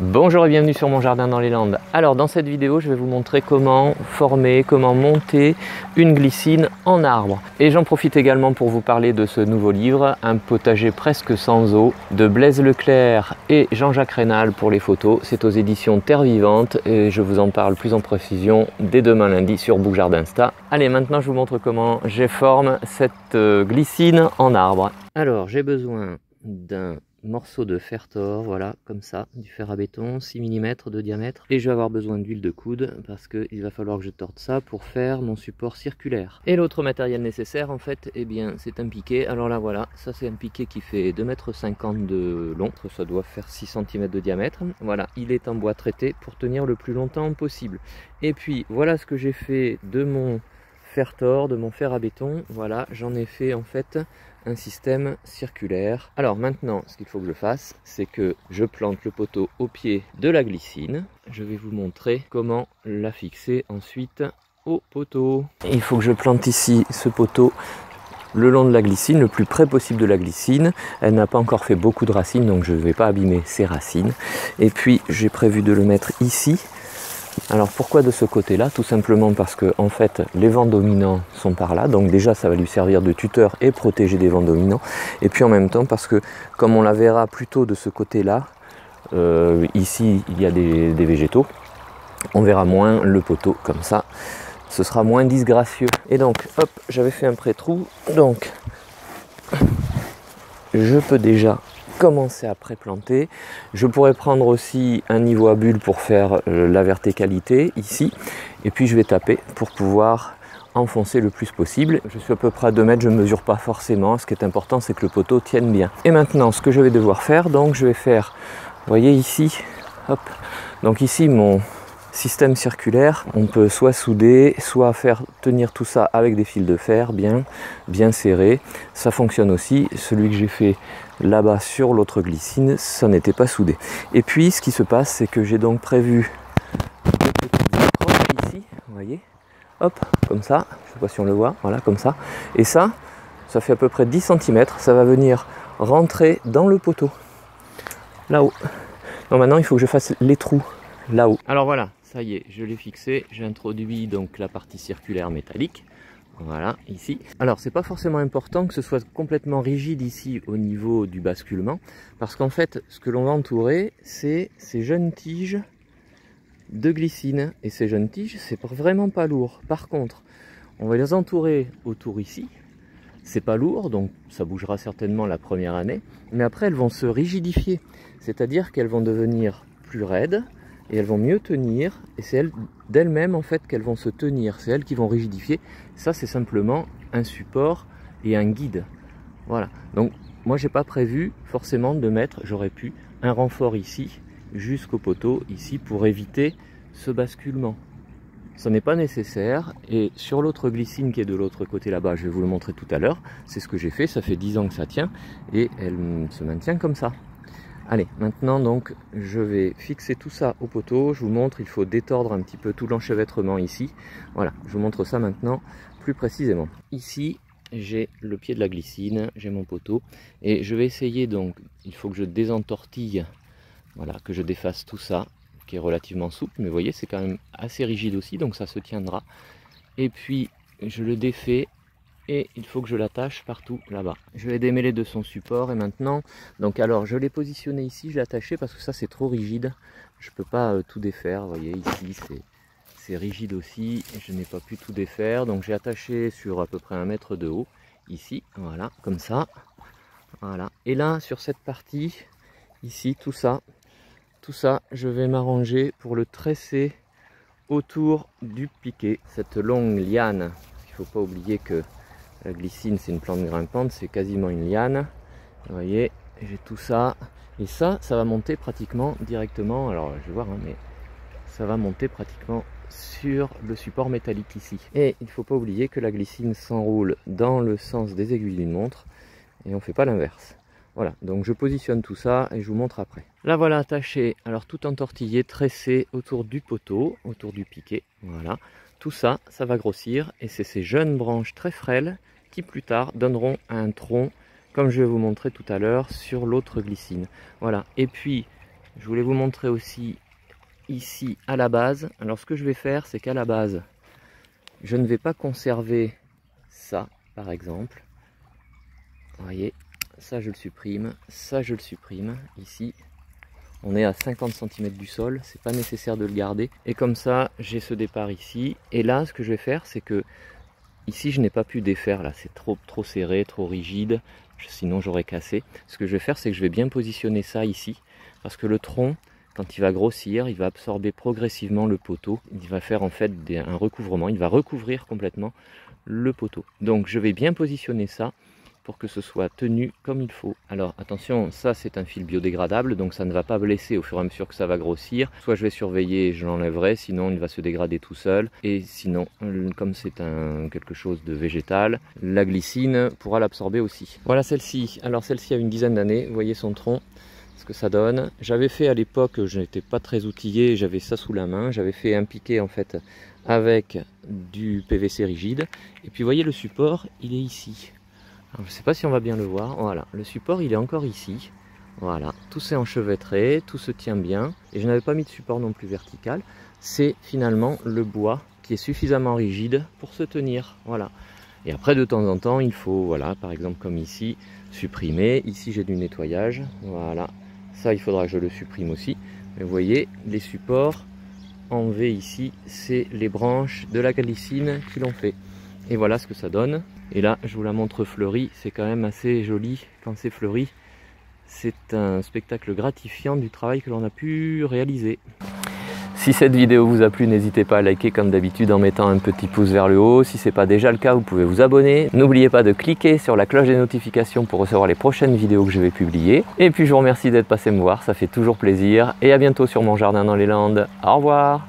Bonjour et bienvenue sur mon jardin dans les Landes. Alors dans cette vidéo je vais vous montrer comment former, comment monter une glycine en arbre. Et j'en profite également pour vous parler de ce nouveau livre, Un potager presque sans eau, de Blaise Leclerc et Jean-Jacques Raynal pour les photos. C'est aux éditions Terre Vivante et je vous en parle plus en précision dès demain lundi sur Bookjard Insta. Allez, maintenant je vous montre comment je forme cette glycine en arbre. Alors j'ai besoin d'un morceau de fer tort, voilà, comme ça, du fer à béton, 6 mm de diamètre. Et je vais avoir besoin d'huile de coude parce qu'il va falloir que je torde ça pour faire mon support circulaire. Et l'autre matériel nécessaire, en fait, eh bien, c'est un piquet. Alors là, voilà, ça c'est un piquet qui fait 2,50 m de long. Ça doit faire 6 cm de diamètre. Voilà, il est en bois traité pour tenir le plus longtemps possible. Et puis, voilà ce que j'ai fait de mon fer tort, de mon fer à béton. Voilà, j'en ai fait en fait un système circulaire. Alors maintenant, ce qu'il faut que je fasse, c'est que je plante le poteau au pied de la glycine. Je vais vous montrer comment la fixer ensuite au poteau. Il faut que je plante ici ce poteau le long de la glycine, le plus près possible de la glycine. Elle n'a pas encore fait beaucoup de racines, donc je ne vais pas abîmer ses racines. Et puis j'ai prévu de le mettre ici. Alors pourquoi de ce côté-là? Tout simplement parce que en fait les vents dominants sont par là, donc déjà ça va lui servir de tuteur et protéger des vents dominants. Et puis en même temps parce que comme on la verra plutôt de ce côté-là, ici il y a des végétaux, on verra moins le poteau comme ça, ce sera moins disgracieux. Et donc hop, j'avais fait un pré-trou, donc je peux déjà commencer à pré-planter. Je pourrais prendre aussi un niveau à bulles pour faire la verticalité ici, et puis je vais taper pour pouvoir enfoncer le plus possible. Je suis à peu près à 2 mètres, je ne mesure pas forcément. Ce qui est important, c'est que le poteau tienne bien. Et maintenant, ce que je vais devoir faire, donc je vais faire, vous voyez ici, hop, donc ici mon système circulaire, on peut soit souder, soit faire tenir tout ça avec des fils de fer bien serrés. Ça fonctionne aussi. Celui que j'ai fait là-bas sur l'autre glycine, ça n'était pas soudé. Et puis ce qui se passe, c'est que j'ai donc prévu des petites accroches ici, vous voyez, hop, comme ça, je ne sais pas si on le voit, voilà, comme ça. Et ça fait à peu près 10 cm, ça va venir rentrer dans le poteau, là-haut. Donc maintenant, il faut que je fasse les trous là-haut. Alors voilà, ça y est, je l'ai fixé, j'ai introduit donc la partie circulaire métallique. Voilà, ici. Alors, c'est pas forcément important que ce soit complètement rigide ici au niveau du basculement, parce qu'en fait, ce que l'on va entourer, c'est ces jeunes tiges de glycine. Et ces jeunes tiges, c'est vraiment pas lourd. Par contre, on va les entourer autour ici. C'est pas lourd, donc ça bougera certainement la première année, mais après, elles vont se rigidifier. C'est-à-dire qu'elles vont devenir plus raides, et elles vont mieux tenir, et c'est d'elles-mêmes en fait qu'elles vont se tenir, c'est elles qui vont rigidifier. Ça c'est simplement un support et un guide. Voilà, donc moi j'ai pas prévu forcément de mettre, j'aurais pu, un renfort ici, jusqu'au poteau ici, pour éviter ce basculement. Ça n'est pas nécessaire, et sur l'autre glycine qui est de l'autre côté là-bas, je vais vous le montrer tout à l'heure, c'est ce que j'ai fait, ça fait 10 ans que ça tient, et elle se maintient comme ça. Allez, maintenant donc je vais fixer tout ça au poteau. Je vous montre, il faut détordre un petit peu tout l'enchevêtrement ici. Voilà, je vous montre ça maintenant plus précisément. Ici, j'ai le pied de la glycine, j'ai mon poteau. Et je vais essayer donc, il faut que je désentortille, voilà, que je défasse tout ça, qui est relativement souple. Mais vous voyez, c'est quand même assez rigide aussi, donc ça se tiendra. Et puis, je le défais. Et il faut que je l'attache partout là-bas. Je vais démêler de son support et maintenant, donc alors je l'ai positionné ici, je l'ai attaché parce que ça c'est trop rigide. Je ne peux pas tout défaire, vous voyez ici c'est rigide aussi, je n'ai pas pu tout défaire. Donc j'ai attaché sur à peu près 1 mètre de haut, ici, voilà, comme ça. Voilà. Et là sur cette partie, ici, tout ça, je vais m'arranger pour le tresser autour du piquet. Cette longue liane, il ne faut pas oublier que la glycine, c'est une plante grimpante, c'est quasiment une liane. Vous voyez, j'ai tout ça. Et ça va monter pratiquement directement. Alors, je vais voir, hein, mais ça va monter pratiquement sur le support métallique ici. Et il ne faut pas oublier que la glycine s'enroule dans le sens des aiguilles d'une montre. Et on ne fait pas l'inverse. Voilà, donc je positionne tout ça et je vous montre après. Là, voilà, attaché, alors tout entortillé, tressé autour du poteau, autour du piquet. Voilà. Tout ça, ça va grossir et c'est ces jeunes branches très frêles qui plus tard donneront un tronc, comme je vais vous montrer tout à l'heure, sur l'autre glycine. Voilà, et puis Je voulais vous montrer aussi ici à la base. Alors ce que je vais faire, c'est qu'à la base, je ne vais pas conserver ça par exemple. Vous voyez, ça je le supprime, ça je le supprime. Ici, on est à 50 cm du sol, c'est pas nécessaire de le garder. Et comme ça, j'ai ce départ ici. Et là, ce que je vais faire, c'est que ici, je n'ai pas pu défaire. Là, c'est trop serré, trop rigide. Sinon, j'aurais cassé. Ce que je vais faire, c'est que je vais bien positionner ça ici. Parce que le tronc, quand il va grossir, il va absorber progressivement le poteau. Il va faire en fait un recouvrement. Il va recouvrir complètement le poteau. Donc, je vais bien positionner ça pour que ce soit tenu comme il faut. Alors attention, ça c'est un fil biodégradable, donc ça ne va pas blesser au fur et à mesure que ça va grossir. Soit je vais surveiller et je l'enlèverai, sinon il va se dégrader tout seul. Et sinon, comme c'est quelque chose de végétal, la glycine pourra l'absorber aussi. Voilà celle-ci. Alors celle-ci a une dizaine d'années, vous voyez son tronc, ce que ça donne. J'avais fait à l'époque, je n'étais pas très outillé, j'avais ça sous la main. J'avais fait un piqué en fait avec du PVC rigide. Et puis vous voyez le support, il est ici. Alors, je ne sais pas si on va bien le voir. Voilà, le support il est encore ici. Voilà, tout s'est enchevêtré, tout se tient bien. Et je n'avais pas mis de support non plus vertical. C'est finalement le bois qui est suffisamment rigide pour se tenir. Voilà. Et après de temps en temps il faut, voilà, par exemple comme ici, supprimer. Ici j'ai du nettoyage. Voilà, ça il faudra que je le supprime aussi. Mais vous voyez, les supports en V ici, c'est les branches de la glycine qui l'ont fait. Et voilà ce que ça donne. Et là, je vous la montre fleurie. C'est quand même assez joli quand c'est fleuri. C'est un spectacle gratifiant du travail que l'on a pu réaliser. Si cette vidéo vous a plu, n'hésitez pas à liker comme d'habitude en mettant un petit pouce vers le haut. Si ce n'est pas déjà le cas, vous pouvez vous abonner. N'oubliez pas de cliquer sur la cloche des notifications pour recevoir les prochaines vidéos que je vais publier. Et puis je vous remercie d'être passé me voir, ça fait toujours plaisir. Et à bientôt sur Mon Jardin dans les Landes. Au revoir!